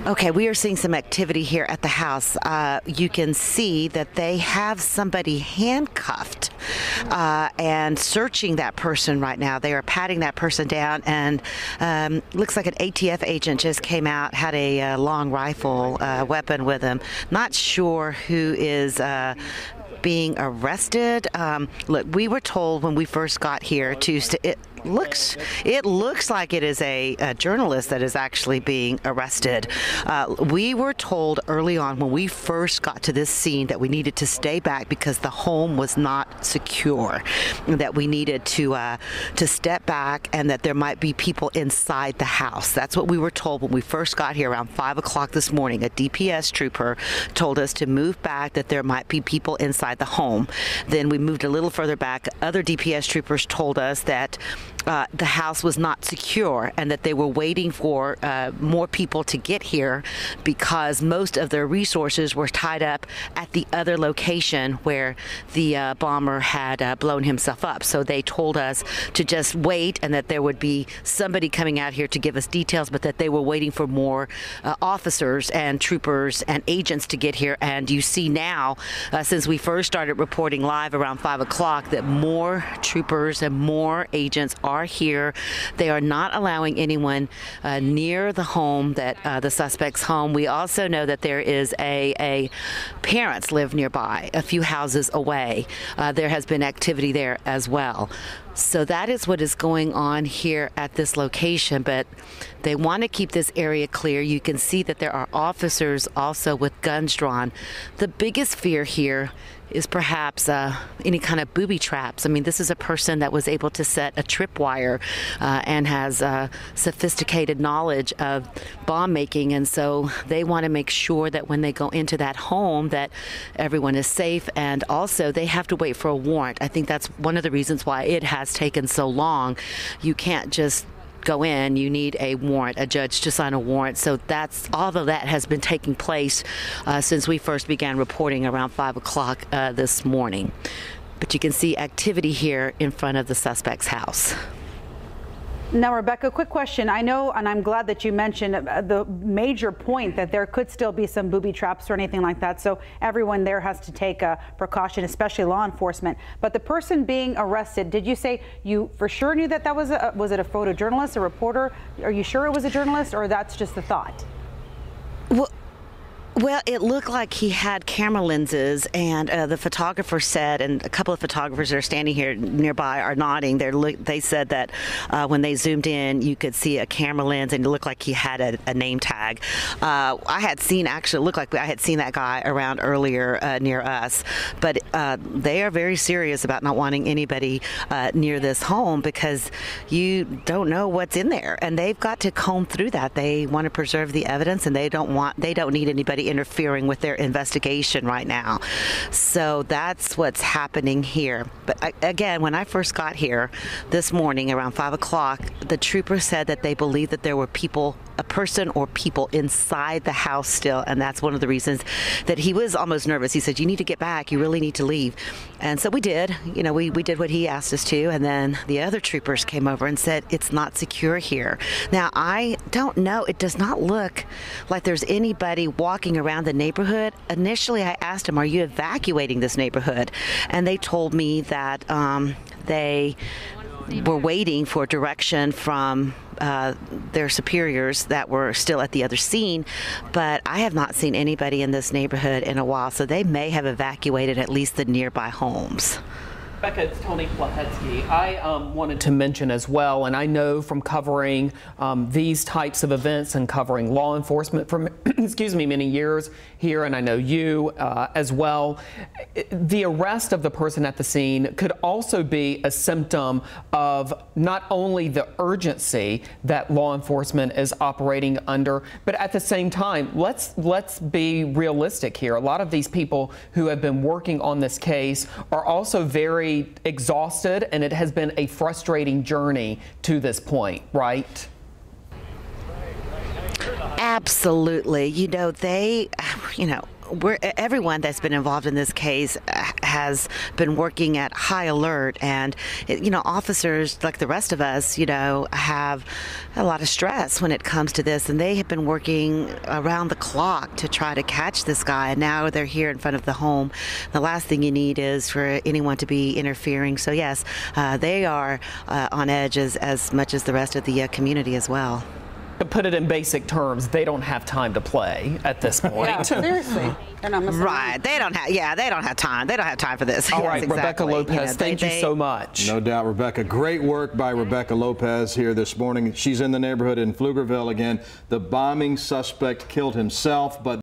Okay, we are seeing some activity here at the house. You can see that they have somebody handcuffed and searching that person right now. They are patting that person down, and looks like an ATF agent just came out, had a long rifle weapon with him. Not sure who is being arrested. Look, we were told when we first got here it looks like it is a journalist that is actually being arrested. We were told early on when we first got to this scene that we needed to stay back because the home was not secure, that we needed to step back, and that there might be people inside the house. That's what we were told when we first got here around 5 o'clock this morning. A DPS trooper told us to move back, that there might be people inside the home. Then we moved a little further back. Other DPS troopers told us that the house was not secure and that they were waiting for more people to get here because most of their resources were tied up at the other location where the bomber had blown himself up. So they told us to just wait and that there would be somebody coming out here to give us details, but that they were waiting for more officers and troopers and agents to get here. And you see now, since we first started reporting live around 5 o'clock, that more troopers and more agents are here. They are not allowing anyone near the home, the suspect's home. We also know that there is a parents live nearby, a few houses away. There has been activity there as well. So that is what is going on here at this location, but they want to keep this area clear. You can see that there are officers also with guns drawn. The biggest fear here is perhaps any kind of booby traps. I mean, this is a person that was able to set a tripwire and has sophisticated knowledge of bomb making, and so they want to make sure that when they go into that home that everyone is safe, and also they have to wait for a warrant. I think that's one of the reasons why it has taken so long. You can't just go in, you need a warrant, a judge to sign a warrant. So that's all of that has been taking place since we first began reporting around 5 o'clock this morning. But you can see activity here in front of the suspect's house. Now, Rebecca, quick question. I know, and I'm glad that you mentioned the major point that there could still be some booby traps or anything like that. So everyone there has to take a precaution, especially law enforcement. But the person being arrested, did you say you for sure knew that was it a photojournalist, a reporter? Are you sure it was a journalist, or that's just a thought? Well, it looked like he had camera lenses, and the photographer said, and a couple of photographers that are standing here nearby are nodding. They said that when they zoomed in, you could see a camera lens, and it looked like he had a name tag. I had seen, actually, it looked like I had seen that guy around earlier near us, but they are very serious about not wanting anybody near this home because you don't know what's in there, and they've got to comb through that. They want to preserve the evidence, and they don't need anybody interfering with their investigation right now. So that's what's happening here. But again, when I first got here this morning around 5 o'clock, the trooper said that they believed that there were people, a person or people inside the house still, and that's one of the reasons that he was almost nervous. He said, you need to get back, you really need to leave. And so we did. You know, we did what he asked us to, and then the other troopers came over and said it's not secure here. Now, I don't know, it does not look like there's anybody walking around the neighborhood. Initially I asked them, are you evacuating this neighborhood? And they told me that they were waiting for direction from their superiors that were still at the other scene, but I have not seen anybody in this neighborhood in a while, so they may have evacuated at least the nearby homes. Becca, it's Tony Plahetsky. I wanted to mention as well, and I know from covering these types of events and covering law enforcement for excuse me, many years here, and I know you as well, the arrest of the person at the scene could also be a symptom of not only the urgency that law enforcement is operating under, but at the same time, let's be realistic here. A lot of these people who have been working on this case are also very exhausted, and it has been a frustrating journey to this point, right? Absolutely. You know, everyone that's been involved in this case has been working at high alert, and officers like the rest of us, have a lot of stress when it comes to this, and they have been working around the clock to try to catch this guy, and now they're here in front of the home. The last thing you need is for anyone to be interfering. So yes, they are on edge as much as the rest of the community as well. To put it in basic terms, they don't have time to play at this point. Yeah, seriously. They're not missing Right. out. They don't have time. They don't have time for this. All Yes, right, Rebecca exactly. Lopez, thank you so much. No doubt, Rebecca. Great work by Rebecca Lopez here this morning. She's in the neighborhood in Pflugerville again. The bombing suspect killed himself, but